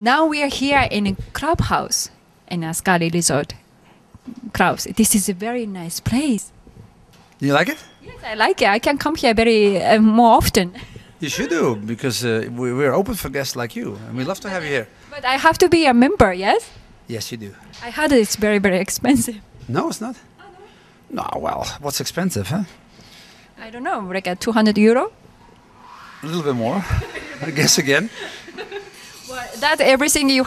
Now we are here in a clubhouse in ASCARI Resort. Clubs. This is a very nice place. You like it? Yes, I like it. I can come here very more often. You should do, because we're open for guests like you, and we love to have you here. But I have to be a member, yes? Yes, you do. I heard it's very, very expensive. No, it's not. No, well, what's expensive, huh? I don't know, like a 200 euro? A little bit more, I guess again. Well, that everything you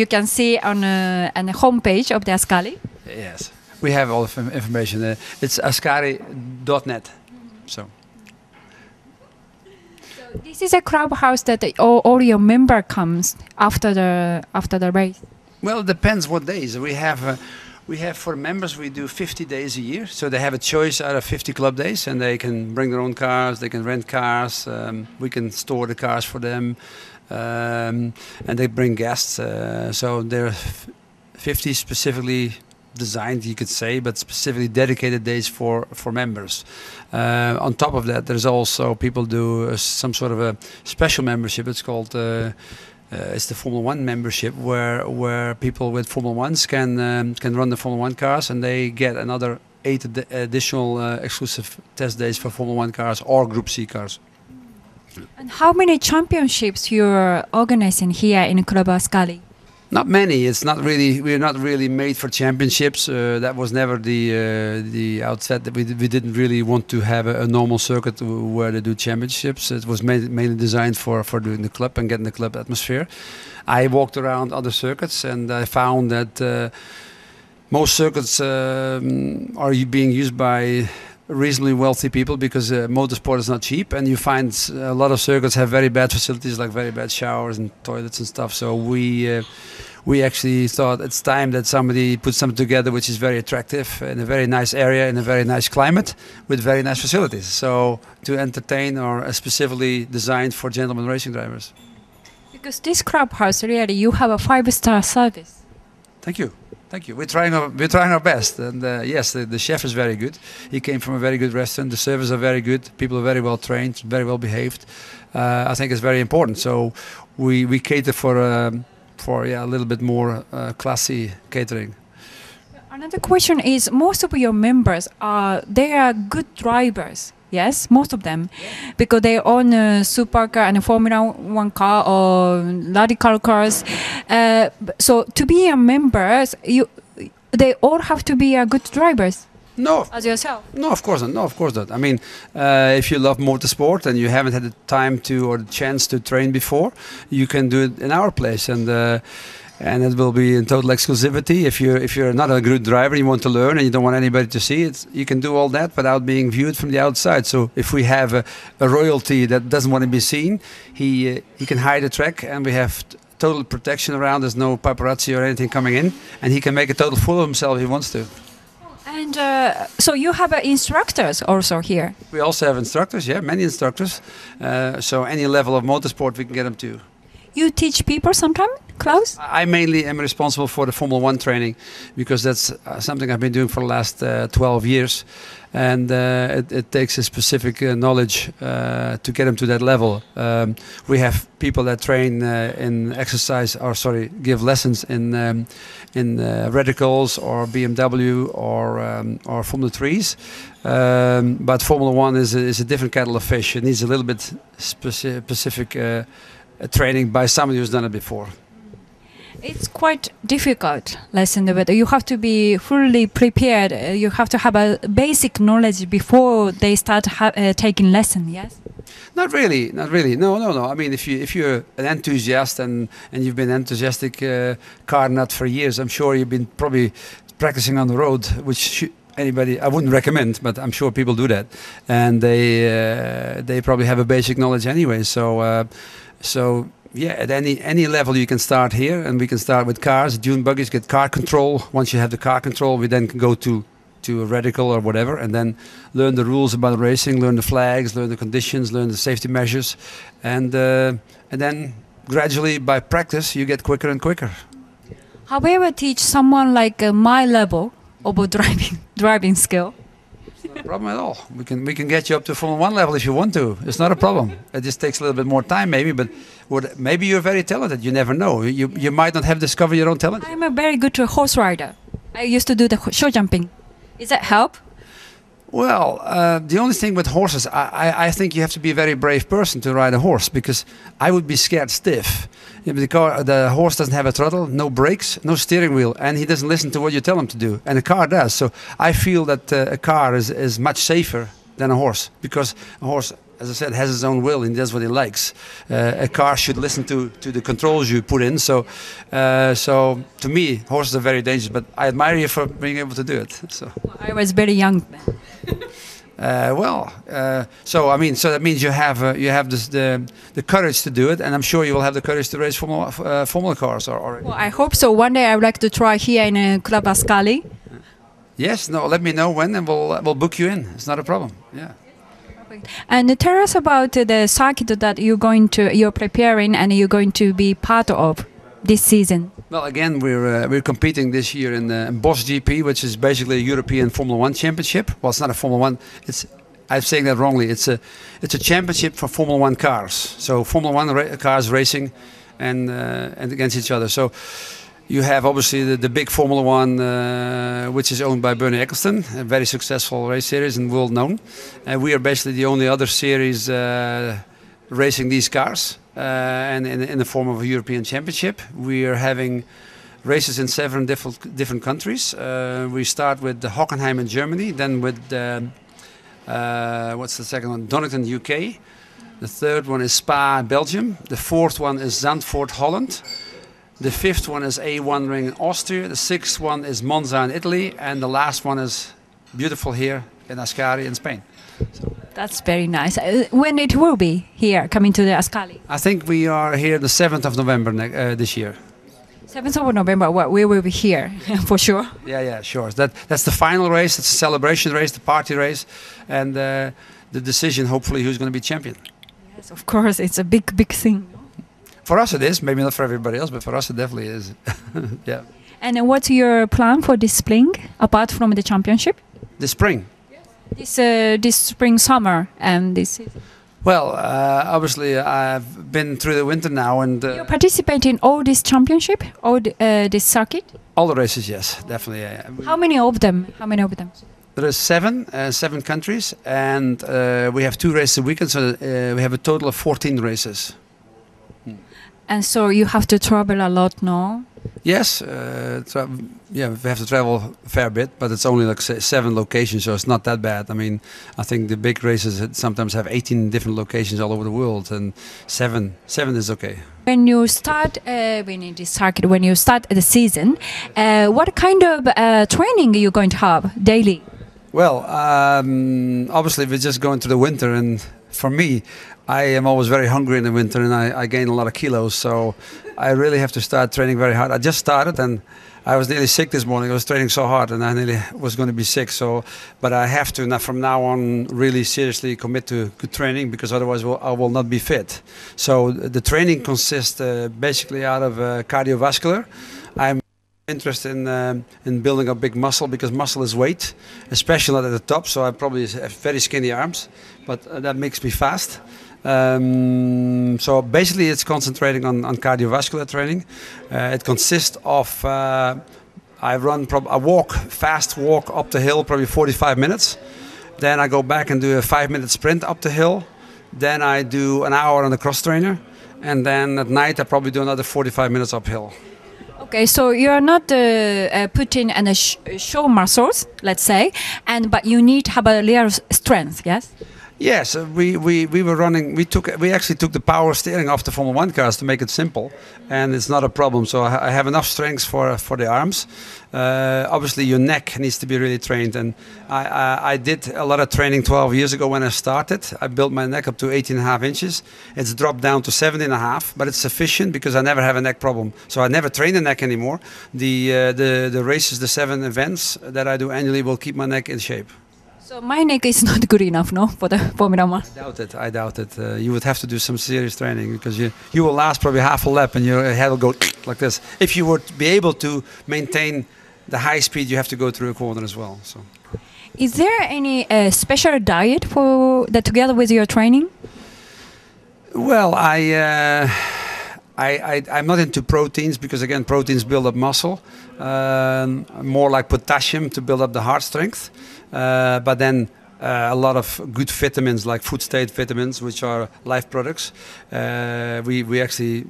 can see on the homepage of the ASCARI. Yes, we have all the information. It's ascari.net. So This is a clubhouse that all your member comes after the race. Well, it depends what days. We have for members, we do 50 days a year. So they have a choice out of 50 club days, and they can bring their own cars, they can rent cars, we can store the cars for them, and they bring guests. So there are 50 specifically designed, you could say, but specifically dedicated days for members. On top of that, there's also people do some sort of a special membership. It's called it's the Formula One membership, where people with Formula Ones can run the Formula One cars, and they get another 8 additional exclusive test days for Formula One cars or Group C cars. And how many championships you're organizing here in Club ASCARI? Not many. It's not really. We're not really made for championships. That was never the outset. That we didn't really want to have a normal circuit where they do championships. It was mainly designed for doing the club and getting the club atmosphere. I walked around other circuits, and I found that most circuits are being used by reasonably wealthy people, because motorsport is not cheap, and you find a lot of circuits have very bad facilities, like very bad showers and toilets and stuff. So we actually thought it's time that somebody puts something together which is very attractive in a very nice area, in a very nice climate, with very nice facilities. So to entertain, or specifically designed for gentlemen racing drivers. Because this clubhouse, really, you have a 5-star service. Thank you. Thank you. We're trying our best, and yes, the chef is very good. He came from a very good restaurant. The servers are very good. People are very well trained, very well behaved. I think it's very important. So we cater for a little bit more classy catering. Another question is, most of your members they are good drivers. Yes, most of them, because they own a supercar and a Formula One car or radical cars. So to be a member, they all have to be good drivers. No, as yourself. No, of course not. No, of course not. I mean, if you love motorsport and you haven't had the time to or the chance to train before, you can do it in our place, and it will be in total exclusivity. If you're not a good driver, you want to learn, and you don't want anybody to see it, you can do all that without being viewed from the outside. So if we have a royalty that doesn't want to be seen, he can hide the track, and we have total protection around. There's no paparazzi or anything coming in, and he can make a total fool of himself if he wants to. And so you have instructors also here? We also have instructors, yeah, many instructors. So any level of motorsport we can get them to. You teach people sometimes, Klaus? I mainly am responsible for the Formula One training, because that's something I've been doing for the last 12 years. And it takes a specific knowledge to get them to that level. We have people that train in exercise, or sorry, give lessons in radicals or BMW or Formula 3s. But Formula One is a different kettle of fish. It needs a little bit specific training by somebody who's done it before. It's quite difficult lesson, but you have to be fully prepared. You have to have a basic knowledge before they start taking lesson. Yes. Not really, not really. No. I mean, if you're an enthusiast and you've been enthusiastic car nut for years, I'm sure you've been probably practicing on the road, which anybody, I wouldn't recommend, but I'm sure people do that, and they probably have a basic knowledge anyway. So yeah, at any level you can start here, and we can start with cars, dune buggies, get car control. Once you have the car control, we then can go to a radical or whatever, and then learn the rules about racing, learn the flags, learn the conditions, learn the safety measures, and then gradually by practice you get quicker and quicker. However, teach someone like my level of driving skill. a problem at all. We can get you up to Formula 1 level if you want to. It's not a problem. It just takes a little bit more time maybe, but maybe you're very talented. You never know. You might not have discovered your own talent. I'm a very good horse rider. I used to do the show jumping. Is that help? Well, the only thing with horses, I think you have to be a very brave person to ride a horse, because I would be scared stiff. The horse doesn't have a throttle, no brakes, no steering wheel, and he doesn't listen to what you tell him to do. And a car does. So I feel that a car is much safer than a horse, because a horse, as I said, has his own will and does what he likes. A car should listen to the controls you put in. So to me, horses are very dangerous, but I admire you for being able to do it. So I was very young. So that means you have the courage to do it, and I'm sure you will have the courage to race Formula cars already. Well, I hope so. One day I would like to try here in Club ASCARI. Yes, no. Let me know when, and we'll book you in. It's not a problem. Yeah. And tell us about the circuit that you're preparing and you're going to be part of this season. Well, again, we're competing this year in Bosch GP, which is basically a European Formula 1 championship. Well, it's not a Formula 1. I'm saying that wrongly. It's a championship for Formula 1 cars. So Formula 1 cars racing and against each other. So you have obviously the big Formula 1, which is owned by Bernie Ecclestone, a very successful race series and world known. And we are basically the only other series racing these cars. And in the form of a European Championship. We are having races in 7 different countries. We start with the Hockenheim in Germany, then with what's the second one? Donington, UK. The third one is Spa, Belgium. The fourth one is Zandvoort, Holland. The fifth one is A1 Ring in Austria. The sixth one is Monza in Italy, and the last one is beautiful here in Ascari in Spain. So. That's very nice. When it will be here, coming to the ASCARI? I think we are here the 7th of November this year. 7th of November, we will be here, for sure. Yeah, sure. That's the final race, it's a celebration race, the party race, and the decision, hopefully, who's going to be champion. Yes, of course, it's a big thing. For us it is, maybe not for everybody else, but for us it definitely is. Yeah. And what's your plan for this spring, apart from the championship? This spring? This spring, summer, and this season. Well, obviously I've been through the winter now, and you participate in all this championship, all this circuit. All the races, yes, definitely. Yeah. How many of them? There are 7 countries, and we have 2 races a weekend, so we have a total of 14 races. And so you have to travel a lot, no? Yes, we have to travel a fair bit, but it's only like 7 locations, so it's not that bad. I mean, I think the big races sometimes have 18 different locations all over the world, and 7 is okay. When you start when you start the season, what kind of training are you going to have daily? Well, obviously we're just going through the winter, and for me, I am always very hungry in the winter, and I gain a lot of kilos, so I really have to start training very hard. I just started, and I was nearly sick this morning. I was training so hard, and I nearly was going to be sick. But I have to, from now on, really seriously commit to good training, because otherwise I will not be fit. So the training consists basically out of cardiovascular. I'm interested in building up big muscle, because muscle is weight, especially not at the top. So I probably have very skinny arms, but that makes me fast. So basically it's concentrating on cardiovascular training. It consists of I fast walk up the hill, probably 45 minutes. Then I go back and do a 5-minute sprint up the hill. Then I do an hour on the cross trainer, and then at night I probably do another 45 minutes uphill. Okay, so you are not putting in show muscles, let's say, but you need to have a real strength, yes? Yes, we were running. We actually took the power steering off the Formula 1 cars to make it simple, and it's not a problem. So I have enough strength for the arms. Obviously, your neck needs to be really trained, and I did a lot of training 12 years ago when I started. I built my neck up to 18.5 inches. It's dropped down to 17.5, but it's sufficient because I never have a neck problem. So I never train the neck anymore. The races, the 7 events that I do annually, will keep my neck in shape. So my neck is not good enough, no, for the Formula 1. I doubt it. You would have to do some serious training, because you will last probably half a lap and your head will go like this. If you were to be able to maintain the high speed, you have to go through a corner as well. So. Is there any special diet for that together with your training? Well, I'm not into proteins because again, proteins build up muscle. More like potassium to build up the heart strength. But then a lot of good vitamins like food state vitamins, which are life products. We actually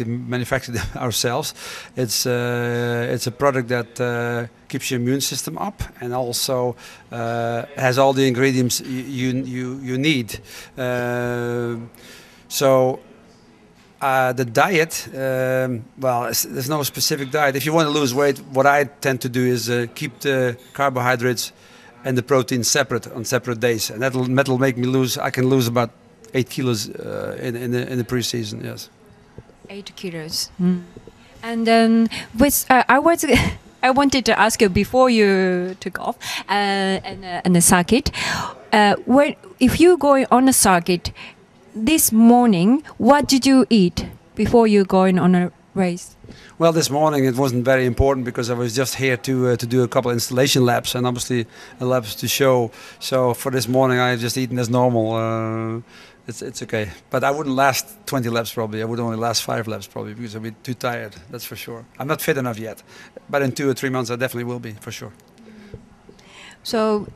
manufacture them ourselves. It's a product that keeps your immune system up and also has all the ingredients you need. The diet, well, there's no specific diet. If you want to lose weight, what I tend to do is keep the carbohydrates and the protein separate on separate days, and that'll make me lose. I can lose about 8 kilos in the pre-season. Yes. 8 kilos. Mm. And then with I wanted to ask you before you took off and the circuit, if you go on a circuit this morning, what did you eat before you going on a race? Well, this morning it wasn't very important because I was just here to do a couple of installation laps and obviously laps to show. So for this morning I've just eaten as normal. It's okay. But I wouldn't last 20 laps probably. I would only last 5 laps probably because I'd be too tired, that's for sure. I'm not fit enough yet. But in 2 or 3 months I definitely will be, for sure. So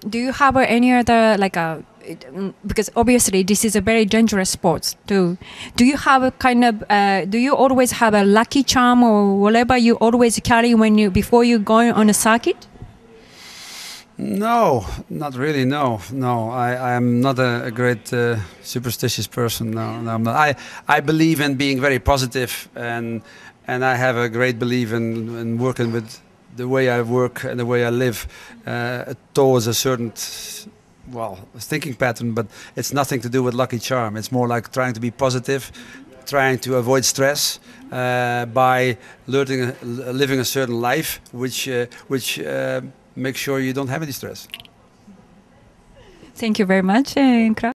do you have any other, like because obviously this is a very dangerous sport too. Do you have a kind of, do you always have a lucky charm or whatever you always carry before you go on a circuit? No, not really. No. I am not a great superstitious person. No, I'm not. I believe in being very positive, and I have a great belief in working with the way I work and the way I live towards a certain, well, thinking pattern. But it's nothing to do with lucky charm. It's more like trying to be positive, trying to avoid stress by living a certain life, which make sure you don't have any stress. Thank you very much, Kra.